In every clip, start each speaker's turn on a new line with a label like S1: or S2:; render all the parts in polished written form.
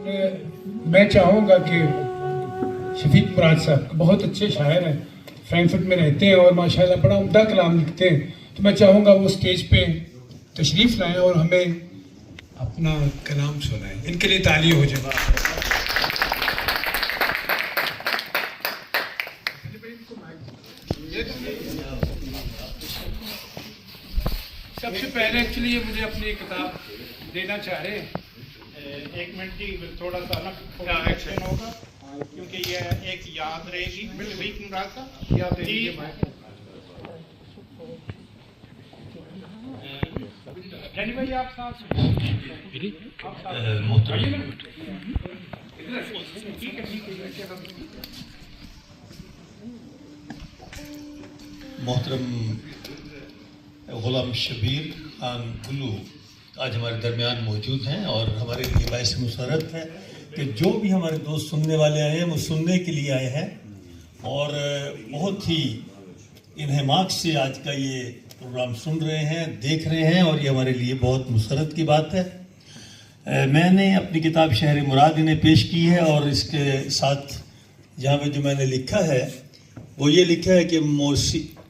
S1: میں چاہوں گا کہ شفیق مراد صاحب بہت اچھے شاعر ہیں، فرینکفرٹ میں رہتے ہیں اور ماشاءاللہ بڑا عمدہ کلام لکھتے ہیں، تو میں چاہوں گا وہ اسٹیج پہ تشریف لائیں اور ہمیں اپنا کلام سنائیں. ان کے لیے تالی ہو جائے. سب سے پہلے ایکچولی یہ مجھے اپنی کتاب دینا چاہ رہے ہیں.
S2: ایک منٹ کی تھوڑا سا ایکشن ہوگا کیونکہ یہ ایک یاد رہے گی. شفیق مراد صاحب
S1: یاد رہے گی.
S2: جانی بھائی آپ ساتھ
S3: محترم غلام شبیر خان گلو آج ہمارے درمیان موجود ہیں اور ہمارے لیے باعث مسرت ہے کہ جو بھی ہمارے دوست سننے والے آئے ہیں وہ سننے کے لیے آئے ہیں اور بہت ہی انہماک سے آج کا یہ پروگرام سن رہے ہیں، دیکھ رہے ہیں اور یہ ہمارے لیے بہت مسرت کی بات ہے. میں نے اپنی کتاب شہر مراد انہیں پیش کی ہے اور اس کے ساتھ جہاں پہ جو میں نے لکھا ہے وہ یہ لکھا ہے کہ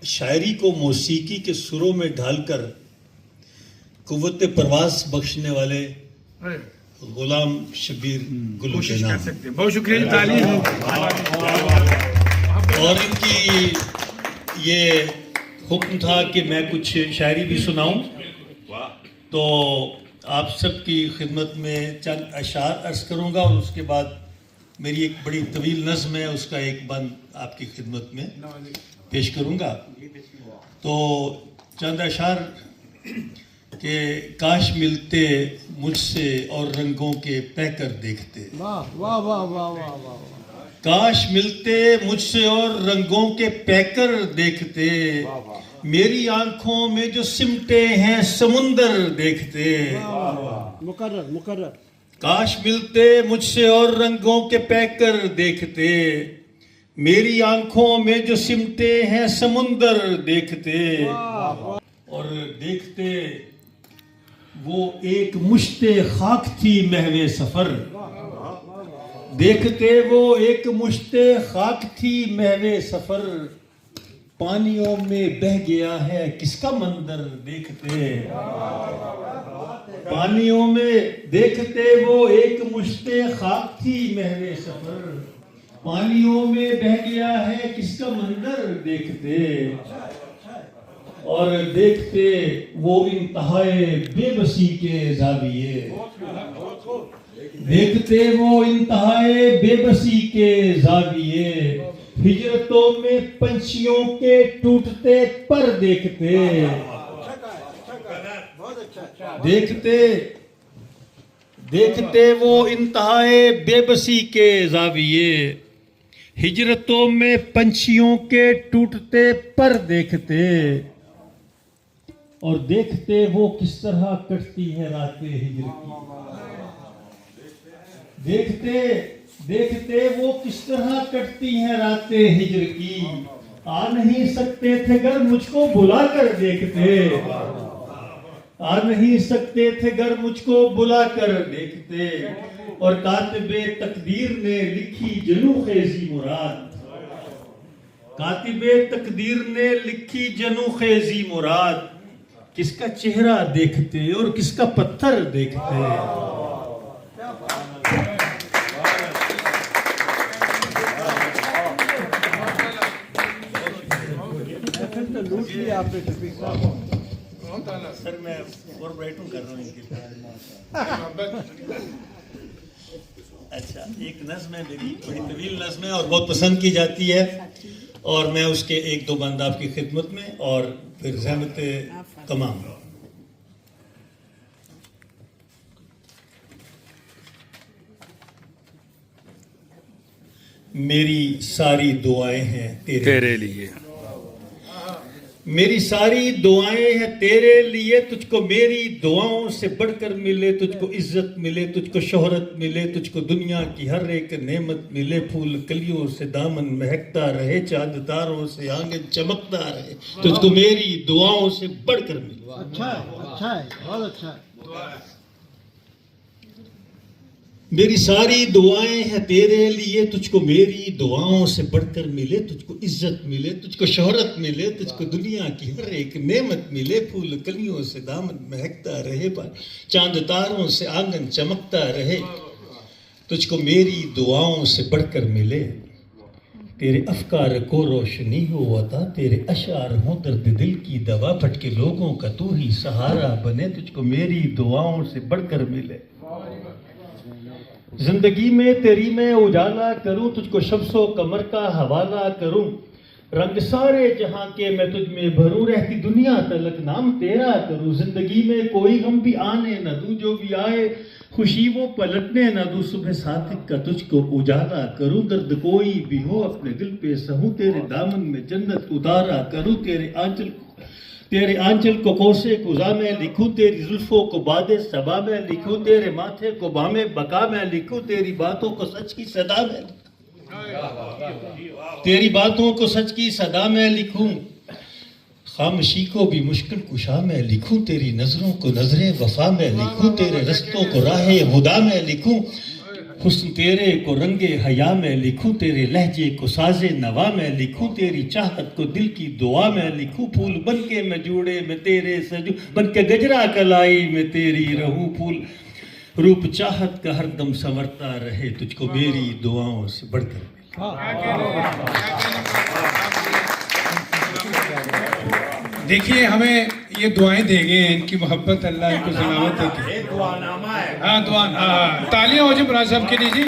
S3: شاعری کو موسیقی کے سروں میں ڈھال کر قوت پرواز بخشنے والے غلام شبیر گلو کے نام.
S1: بہت شکریہ. تعلیم
S3: اور ان کی یہ حکم تھا کہ میں کچھ شاعری بھی سناؤں، تو آپ سب کی خدمت میں چند اشعار عرض کروں گا اور اس کے بعد میری ایک بڑی طویل نظم ہے، اس کا ایک بند آپ کی خدمت میں پیش کروں گا. تو چند اشعار کہ کاش ملتے مجھ سے اور رنگوں کے پیکر دیکھتے. کاش ملتے مجھ سے اور رنگوں کے پیکر دیکھتے، میری آنکھوں میں جو سمٹے ہیں سمندر دیکھتے. مقرر. کاش ملتے مجھ سے اور رنگوں کے پیکر دیکھتے، میری آنکھوں میں جو سمٹے ہیں سمندر دیکھتے. اور دیکھتے وہ ایک مشت خاک تھی محو سفر. دیکھتے وہ ایک مشت خاک تھی محو سفر، پانیوں میں بہہ گیا ہے کس کا منظر دیکھتے. پانیوں میں دیکھتے وہ ایک مشت خاک تھی محو سفر، پانیوں میں بہہ گیا ہے کس کا منظر دیکھتے. اور دیکھتے وہ انتہائے بے بسی کے زاویے. دیکھتے وہ انتہائے بے بسی کے زاویے، ہجرتوں میں پنچھیوں کے ٹوٹتے پر دیکھتے. دیکھتے وہ انتہائے بے بسی کے زاویے، ہجرتوں میں پنچھیوں کے ٹوٹتے پر دیکھتے. اور دیکھتے وہ کس طرح کٹتی ہے راتیں ہجر کی. دیکھتے وہ کس طرح کٹتی ہیں راتیں ہجر کی، آ نہیں سکتے تھے گر مجھ کو بلا کر دیکھتے. آ نہیں سکتے تھے گر مجھ کو بلا کر دیکھتے. اور کاتب تقدیر نے لکھی جنو خیزی مراد. کاتب تقدیر نے لکھی جنو خیزی مراد، کس کا چہرہ دیکھتے اور کس کا پتھر دیکھتے. سر میں اور برائٹنگ کر رہا ہوں ان کے. اچھا، ایک نظم ہے میری، بڑی طویل نظم ہے اور بہت پسند کی جاتی ہے، اور میں اس کے ایک دو بند آپ کی خدمت میں اور پھر زحمت تمام. میری ساری دعائیں ہیں تیرے لیے. میری ساری دعائیں ہیں تیرے لیے، تجھ کو میری دعاؤں سے بڑھ کر ملے، تجھ کو عزت ملے، تجھ کو شہرت ملے، تجھ کو دنیا کی ہر ایک نعمت ملے، پھول کلیوں سے دامن مہکتا رہے، چاند تاروں سے آنگن چمکتا رہے، تجھ کو میری دعاؤں سے بڑھ کر ملے. اچھا ہے، بہت اچھا ہے. میری ساری دعائیں ہیں تیرے لیے، تجھ کو میری دعاؤں سے بڑھ کر ملے، تجھ کو عزت ملے، تجھ کو شہرت ملے، تجھ کو دنیا کی ہر ایک نعمت ملے، پھول کلیوں سے دامن مہکتا رہے، چاند تاروں سے آنگن چمکتا رہے، تجھ کو میری دعاؤں سے بڑھ کر ملے، تیرے افکار کو روشنی ہو عطا، تیرے اشعار ہوں درد دل کی دوا، بھٹکے لوگوں کا تو ہی سہارا بنے، تجھ کو میری دعاؤں سے بڑھ کر ملے، زندگی میں تیری میں اجالا کروں، تجھ کو شمس و قمر کا حوالہ کروں، رنگ سارے جہاں کے میں تجھ میں بھروں، رہتی دنیا تلک نام تیرا کروں، زندگی میں کوئی غم بھی آنے نہ دوں، جو بھی آئے خوشی وہ پلٹنے نہ دوں، صبح صادق کا تجھ کو اجالا کروں، درد کوئی بھی ہو اپنے دل پہ سہوں، تیرے دامن میں جنت اتارا کروں، تیرے آنچل کو کوسے قضا میں لکھوں، تیری زلفوں کو باد صبا میں لکھوں، تیرے ماتھے کو بام بقا میں لکھوں، تیری باتوں کو سچ کی صدا میں تیری باتوں کو سچ کی صدا میں لکھوں، خاموشی کو بھی مشکل کشا میں لکھوں، تیری نظروں کو نظر وفا میں لکھوں، تیرے رستوں کو راہ ہدا میں لکھوں، حسن تیرے کو رنگ حیا میں لکھوں، تیرے لہجے کو ساز نوا میں لکھوں، تیری چاہت کو دل کی دعا میں لکھوں، پھول بن کے میں جوڑے میں تیرے سجوں، بن کے گجرا کلائی میں تیری رہوں، پھول روپ چاہت کا ہر دم سنورتا رہے، تجھ کو میری دعاؤں سے بڑھ کر
S1: دیکھیے ہمیں یہ دعائیں دے گئے ہیں، ان کی محبت اللہ ان کو سلامت دے کے، ہاں دعا، تالیاں ہو جائے مراد صاحب کے لیے جی۔